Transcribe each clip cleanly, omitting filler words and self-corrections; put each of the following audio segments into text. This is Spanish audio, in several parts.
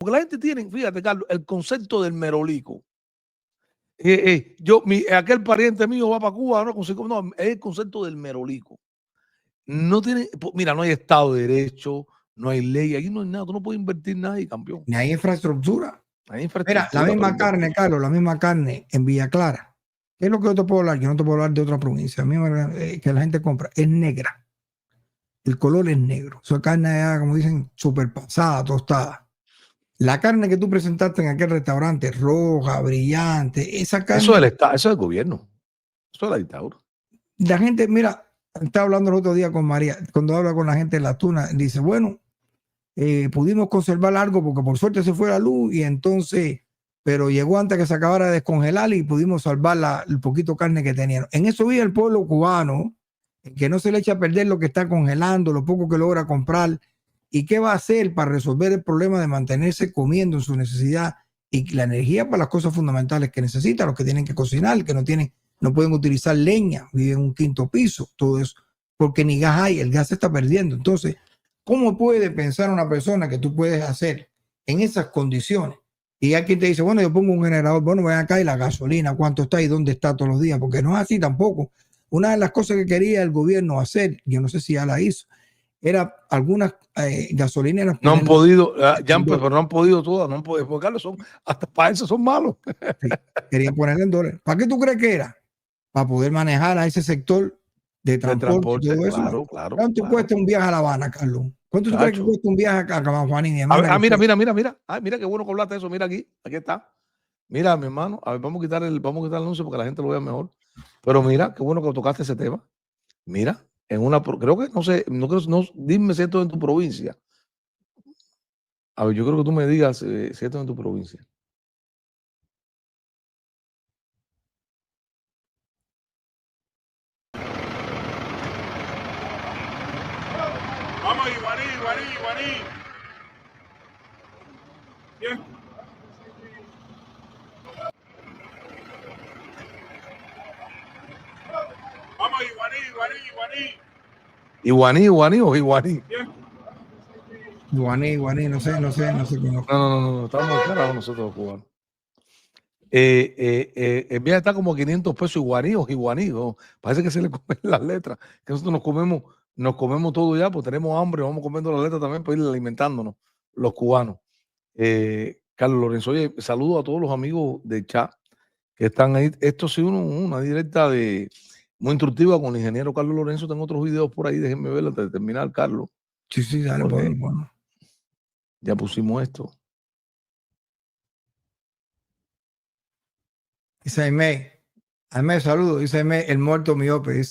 Porque la gente tiene, fíjate, Carlos, el concepto del merolico. Aquel pariente mío va para Cuba, no, no, es el concepto del merolico. No tiene, mira, no hay Estado de Derecho, no hay ley, aquí no hay nada, tú no puedes invertir nada ahí, campeón. Ni hay infraestructura. Hay infraestructura. Mira, la misma carne, Carlos, la misma carne en Villa Clara. ¿Qué es lo que yo te puedo hablar? Yo no te puedo hablar de otra provincia. A mí que la gente compra es negra. El color es negro. Esa carne ya, como dicen, súper pasada, tostada. La carne que tú presentaste en aquel restaurante, roja, brillante, esa carne. Eso es del gobierno. Eso es la dictadura. La gente, mira, estaba hablando el otro día con María, cuando habla con la gente de la tuna, dice, bueno, pudimos conservar algo porque por suerte se fue la luz y entonces, pero llegó antes que se acabara de descongelar y pudimos salvar el poquito carne que tenían. En eso vive el pueblo cubano, que no se le echa a perder lo que está congelando, lo poco que logra comprar y qué va a hacer para resolver el problema de mantenerse comiendo en su necesidad y la energía para las cosas fundamentales que necesita, los que tienen que cocinar, que no pueden utilizar leña, viven en un quinto piso, todo eso, porque ni gas hay, el gas se está perdiendo. Entonces, ¿cómo puede pensar una persona que tú puedes hacer en esas condiciones? Y aquí te dice, bueno, yo pongo un generador, bueno, ven acá y la gasolina, ¿cuánto está y dónde está todos los días? Porque no es así tampoco. Una de las cosas que quería el gobierno hacer, yo no sé si ya la hizo, era algunas gasolineras. No han podido, pero no han podido todas, no han podido, porque Carlos, hasta para eso son malos. Sí, querían ponerle en dólares. ¿Para qué tú crees que era? Para poder manejar a ese sector de transporte y todo eso. Claro, claro. ¿Cuánto cuesta un viaje a La Habana, Carlos? ¿Cuánto tú crees que cuesta un viaje a Camajuaní? Mira. Ay, mira qué bueno que hablaste de eso. Mira aquí está. Mira, mi hermano, a ver, vamos a quitar el anuncio porque la gente lo vea mejor. Pero mira, qué bueno que tocaste ese tema. Mira, creo que no sé, dime si esto es en tu provincia. A ver, yo creo que tú me digas si esto es en tu provincia. Vamos, Iguaní. Bien. Vamos, Iguaní o Iguaní. Iguaní, no sé. No, estamos claros nosotros los cubanos. El viaje está como 500 pesos Iguaní o Iguaní, ¿no? Parece que se le comen las letras, que nosotros nos comemos todo ya, pues tenemos hambre, vamos comiendo las letras también para ir alimentándonos, los cubanos. Carlos Lorenzo, oye, saludo a todos los amigos de chat que están ahí. Esto sí, una directa muy instructiva con el ingeniero Carlos Lorenzo. Tengo otros videos por ahí, déjenme ver antes de terminar, Carlos. Sí, dale, bueno. Ya pusimos esto. Dice Aimé, saludo. Dice Aimé, el muerto miope.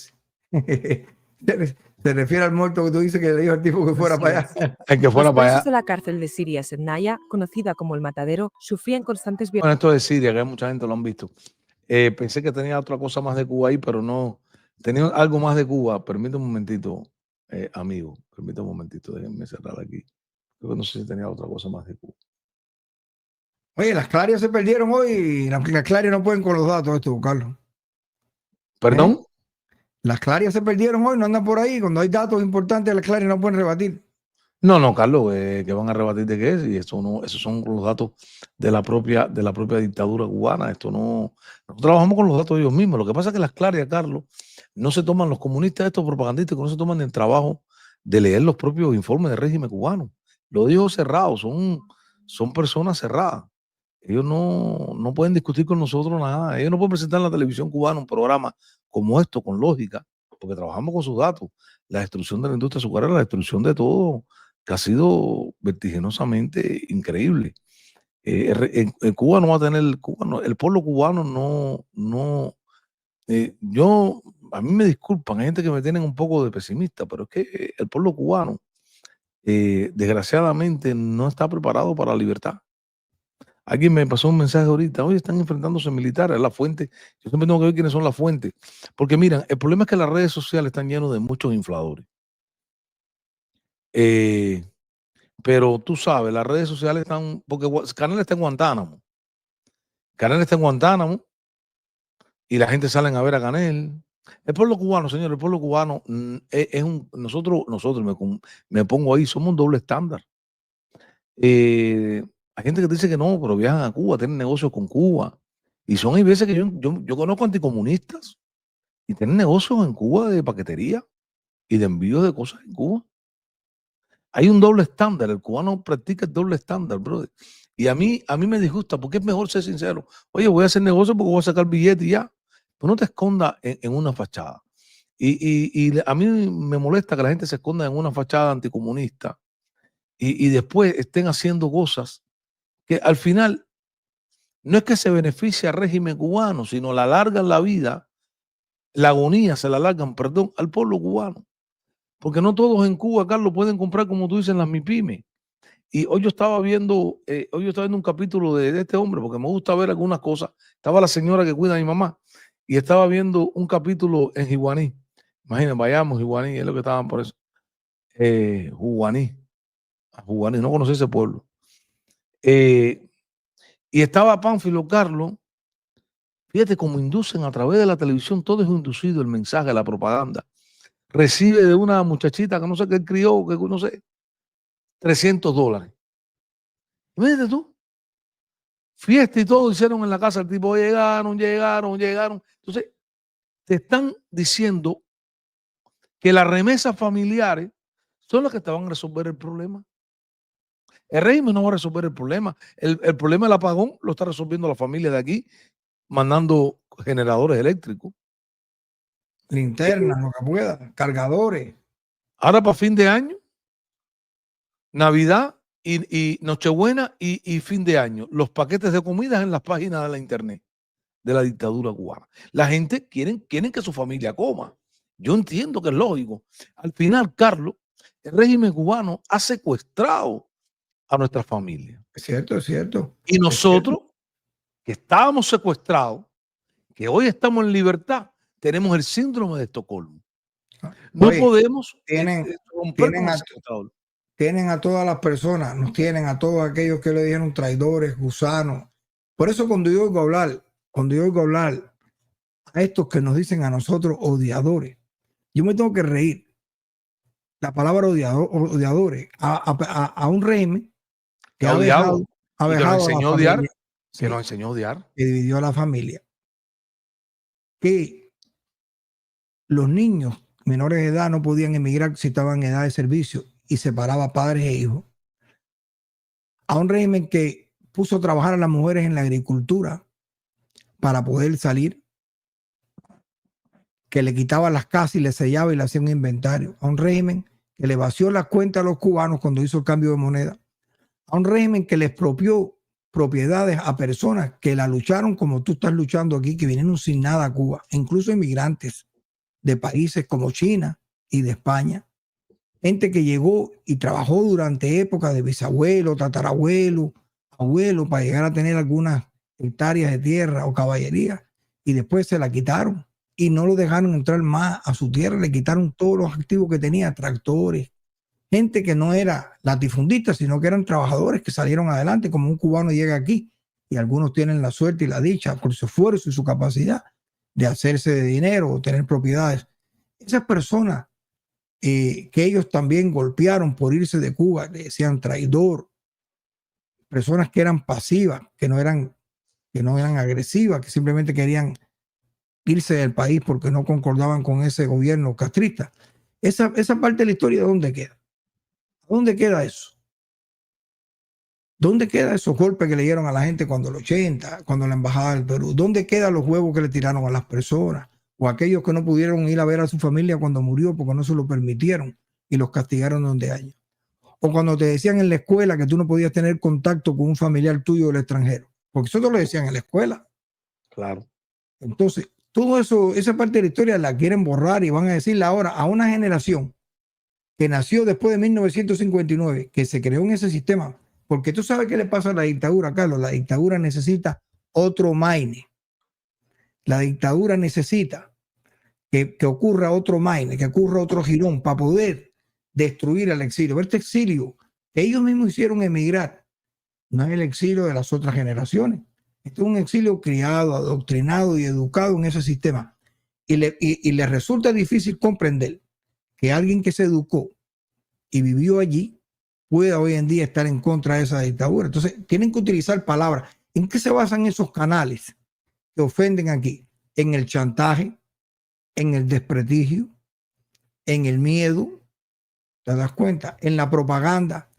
Se refiere al muerto que tú dices que le dijo al tipo que fuera para allá. El que fuera Los para allá. presos de la cárcel de Siria, Sednaya, conocida como el Matadero, sufrían constantes Bueno, esto de Siria, que mucha gente lo han visto. Pensé que tenía otra cosa más de Cuba ahí, pero no. Tenía algo más de Cuba. Permítame un momentito, amigo. Permítame un momentito, déjenme cerrar aquí. Yo no sé si tenía otra cosa más de Cuba. Oye, las clarias se perdieron hoy. Las clarias no pueden con los datos esto, Carlos. ¿Perdón? Las clarias se perdieron hoy, no andan por ahí. Cuando hay datos importantes, las clarias no pueden rebatir. No, Carlos, que van a rebatir de qué es, y eso no, esos son los datos de la propia dictadura cubana. Esto no, nosotros trabajamos con los datos de ellos mismos. Lo que pasa es que las clarias, Carlos, no se toman, los comunistas, estos propagandistas, no se toman el trabajo de leer los propios informes del régimen cubano. Lo digo cerrado, son personas cerradas. Ellos no pueden discutir con nosotros nada. Ellos no pueden presentar en la televisión cubana un programa como esto, con lógica, porque trabajamos con sus datos. La destrucción de la industria azucarera, la destrucción de todo, que ha sido vertiginosamente increíble. En Cuba no va a tener, el pueblo cubano a mí me disculpan, hay gente que me tienen un poco de pesimista, pero es que el pueblo cubano, desgraciadamente, no está preparado para la libertad. Alguien me pasó un mensaje ahorita, oye, están enfrentándose militares, es la fuente. Yo siempre tengo que ver quiénes son las fuentes. Porque miren, el problema es que las redes sociales están llenas de muchos infladores. Pero tú sabes, las redes sociales están, porque Canel está en Guantánamo. Canel está en Guantánamo y la gente sale a ver a Canel. El pueblo cubano, señor, el pueblo cubano nosotros me pongo ahí, somos un doble estándar. Hay gente que dice que no, pero viajan a Cuba, tienen negocios con Cuba. Y hay veces que yo conozco anticomunistas y tienen negocios en Cuba de paquetería y de envío de cosas en Cuba. Hay un doble estándar, el cubano practica el doble estándar, brother. Y a mí me disgusta, porque es mejor ser sincero. Oye, voy a hacer negocio porque voy a sacar billete y ya. Pero no te escondas en una fachada. Y a mí me molesta que la gente se esconda en una fachada anticomunista y después estén haciendo cosas que al final no es que se beneficie al régimen cubano, sino la alargan la vida, la agonía se la alargan, perdón, al pueblo cubano. Porque no todos en Cuba, Carlos, pueden comprar, como tú dices, en las MIPYME. Y hoy yo estaba viendo un capítulo de este hombre, porque me gusta ver algunas cosas. Estaba la señora que cuida a mi mamá y estaba viendo un capítulo en Jiguaní. Imagínense, vayamos, Jiguaní, es lo que estaban por eso. Jiguaní, no conocí ese pueblo. Y estaba Pánfilo Carlos. Fíjate cómo inducen a través de la televisión, todo es inducido, el mensaje, la propaganda. Recibe de una muchachita que no sé qué crió, que no sé, $300. Imagínate tú. Fiesta y todo hicieron en la casa, el tipo llegaron. Entonces, te están diciendo que las remesas familiares son las que te van a resolver el problema. El régimen no va a resolver el problema. El problema del apagón lo está resolviendo la familia de aquí, mandando generadores eléctricos. Linternas, lo que pueda, cargadores. Ahora para fin de año, Navidad y Nochebuena y fin de año, los paquetes de comidas en las páginas de la internet de la dictadura cubana. La gente quieren que su familia coma. Yo entiendo que es lógico. Al final, Carlos, el régimen cubano ha secuestrado a nuestra familia. Es cierto, es cierto. Y nosotros, que estábamos secuestrados, que hoy estamos en libertad, tenemos el síndrome de Estocolmo. No Oye, podemos romper con el secuestrador. Tienen a todas las personas, nos tienen a todos aquellos que le dijeron traidores, gusanos. Por eso cuando yo oigo hablar a estos que nos dicen a nosotros odiadores, yo me tengo que reír. La palabra odiadores a un régimen que ha dejado a la familia, que nos enseñó a odiar, que dividió a la familia, que los niños menores de edad no podían emigrar si estaban en edad de servicio y separaba padres e hijos, a un régimen que puso a trabajar a las mujeres en la agricultura para poder salir, que le quitaba las casas y le sellaba y le hacía un inventario, a un régimen que le vació las cuentas a los cubanos cuando hizo el cambio de moneda, a un régimen que le expropió propiedades a personas que la lucharon como tú estás luchando aquí, que vinieron sin nada a Cuba, incluso inmigrantes de países como China y de España, gente que llegó y trabajó durante épocas de bisabuelo, tatarabuelo, abuelo, para llegar a tener algunas hectáreas de tierra o caballería, y después se la quitaron y no lo dejaron entrar más a su tierra, le quitaron todos los activos que tenía, tractores, gente que no era latifundista, sino que eran trabajadores que salieron adelante, como un cubano llega aquí, y algunos tienen la suerte y la dicha por su esfuerzo y su capacidad de hacerse de dinero o tener propiedades. Esas personas que ellos también golpearon por irse de Cuba, le decían traidor, personas que eran pasivas, que no eran agresivas, que simplemente querían irse del país porque no concordaban con ese gobierno castrista. Esa parte de la historia, ¿dónde queda? ¿Dónde queda eso? ¿Dónde quedan esos golpes que le dieron a la gente cuando el 80, cuando la embajada del Perú? ¿Dónde quedan los huevos que le tiraron a las personas? O aquellos que no pudieron ir a ver a su familia cuando murió porque no se lo permitieron y los castigaron donde haya. O cuando te decían en la escuela que tú no podías tener contacto con un familiar tuyo del extranjero, porque eso te lo decían en la escuela. Claro. Entonces, todo eso, esa parte de la historia la quieren borrar y van a decirle ahora a una generación que nació después de 1959, que se creó en ese sistema. Porque tú sabes qué le pasa a la dictadura, Carlos. La dictadura necesita otro maine. La dictadura necesita que ocurra otro maine, que ocurra otro girón para poder destruir al exilio. Este exilio que ellos mismos hicieron emigrar no es el exilio de las otras generaciones. Este es un exilio criado, adoctrinado y educado en ese sistema. Y le resulta difícil comprender que alguien que se educó y vivió allí pueda hoy en día estar en contra de esa dictadura. Entonces, tienen que utilizar palabras. ¿En qué se basan esos canales que ofenden aquí? En el chantaje, en el desprestigio, en el miedo, ¿te das cuenta? En la propaganda,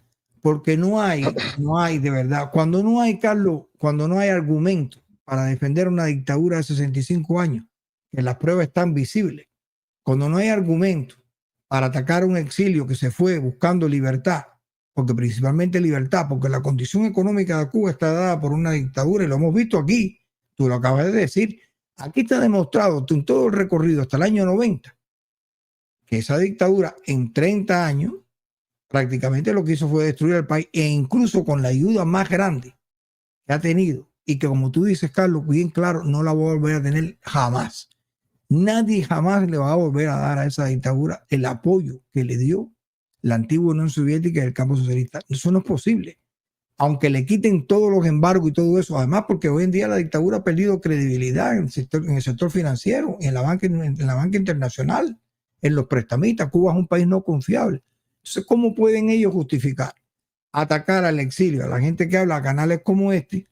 porque no hay de verdad. Cuando no hay, Carlos, cuando no hay argumento para defender una dictadura de 65 años, que las pruebas están visibles, cuando no hay argumento para atacar un exilio que se fue buscando libertad, porque principalmente libertad, porque la condición económica de Cuba está dada por una dictadura y lo hemos visto aquí, tú lo acabas de decir, aquí está demostrado en todo el recorrido hasta el año 90 que esa dictadura en 30 años prácticamente lo que hizo fue destruir el país e incluso con la ayuda más grande que ha tenido y que como tú dices, Carlos, bien claro, no la va a volver a tener jamás. Nadie jamás le va a volver a dar a esa dictadura el apoyo que le dio la antigua Unión Soviética y el campo socialista. Eso no es posible. Aunque le quiten todos los embargos y todo eso, además porque hoy en día la dictadura ha perdido credibilidad en el sector financiero, en la banca internacional, en los prestamistas. Cuba es un país no confiable. Entonces, ¿cómo pueden ellos justificar atacar al exilio, a la gente que habla a canales como este,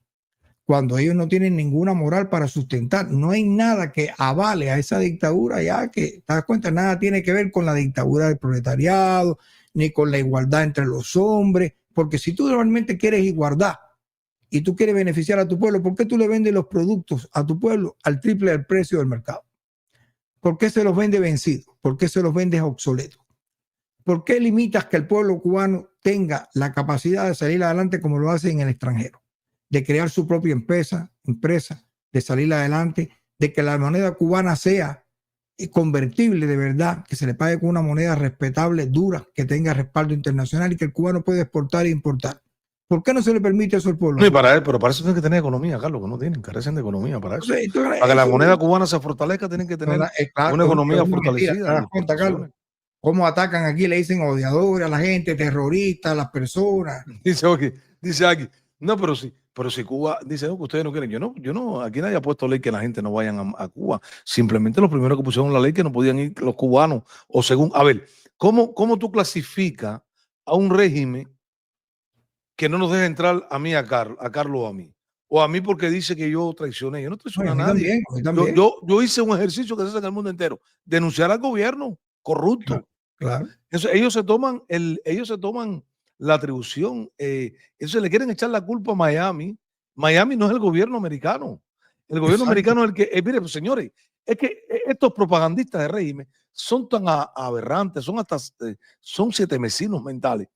cuando ellos no tienen ninguna moral para sustentar? No hay nada que avale a esa dictadura, ya que, te das cuenta, nada tiene que ver con la dictadura del proletariado, ni con la igualdad entre los hombres, porque si tú realmente quieres igualdad y tú quieres beneficiar a tu pueblo, ¿por qué tú le vendes los productos a tu pueblo al triple del precio del mercado? ¿Por qué se los vende vencidos? ¿Por qué se los vendes obsoletos? ¿Por qué limitas que el pueblo cubano tenga la capacidad de salir adelante como lo hace en el extranjero? De crear su propia empresa, de salir adelante, de que la moneda cubana sea convertible de verdad, que se le pague con una moneda respetable, dura, que tenga respaldo internacional y que el cubano pueda exportar e importar. ¿Por qué no se le permite eso al pueblo? No, y pero para eso tienen que tener economía, Carlos, que no tienen, carecen de economía para eso. Para que la moneda cubana se fortalezca, tienen que tener una economía fortalecida. ¿Te das cuenta, Carlos? Cómo atacan aquí, le dicen odiadores a la gente, terroristas a las personas. Dice aquí, no, pero si Cuba dice, no, que ustedes no quieren, yo no, aquí nadie ha puesto ley que la gente no vayan a Cuba. Simplemente los primeros que pusieron la ley que no podían ir los cubanos, o según, a ver, ¿cómo tú clasificas a un régimen que no nos deja entrar a mí, a Carlos o a mí? O a mí porque dice que yo traicioné. Yo no traicioné a nadie. Yo hice un ejercicio que se hace en el mundo entero, denunciar al gobierno corrupto. Claro. Eso, ellos se toman la atribución, eso le quieren echar la culpa a Miami. Miami no es el gobierno americano. El gobierno americano es el que, mire, pues, señores, es que estos propagandistas de régimen son tan aberrantes, son siete mesinos mentales.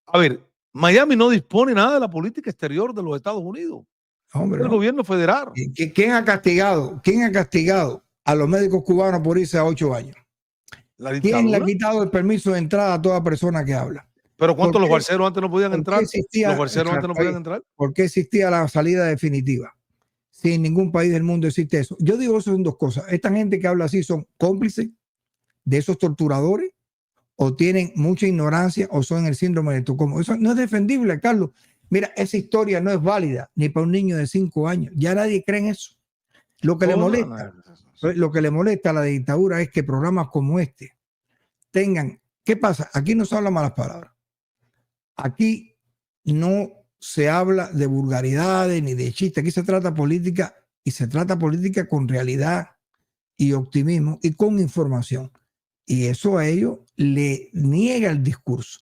A ver, Miami no dispone nada de la política exterior de los Estados Unidos. Hombre, el gobierno federal. ¿Quién ha castigado a los médicos cubanos por irse a 8 años? ¿Quién le ha quitado el permiso de entrada a toda persona que habla? ¿Pero cuántos los barceros antes no podían entrar? ¿Los barceros antes no podían entrar? ¿Por qué existía la salida definitiva? Si en ningún país del mundo existe eso. Yo digo, eso son dos cosas. Esta gente que habla así son cómplices de esos torturadores, o tienen mucha ignorancia, o son el síndrome de Estocolmo. Eso no es defendible, Carlos. Mira, esa historia no es válida ni para un niño de 5 años. Ya nadie cree en eso. Lo que le molesta a la dictadura es que programas como este tengan. ¿Qué pasa? Aquí no se habla malas palabras. Aquí no se habla de vulgaridades ni de chistes. Aquí se trata política, y se trata política con realidad y optimismo y con información. Y eso a ellos le niega el discurso.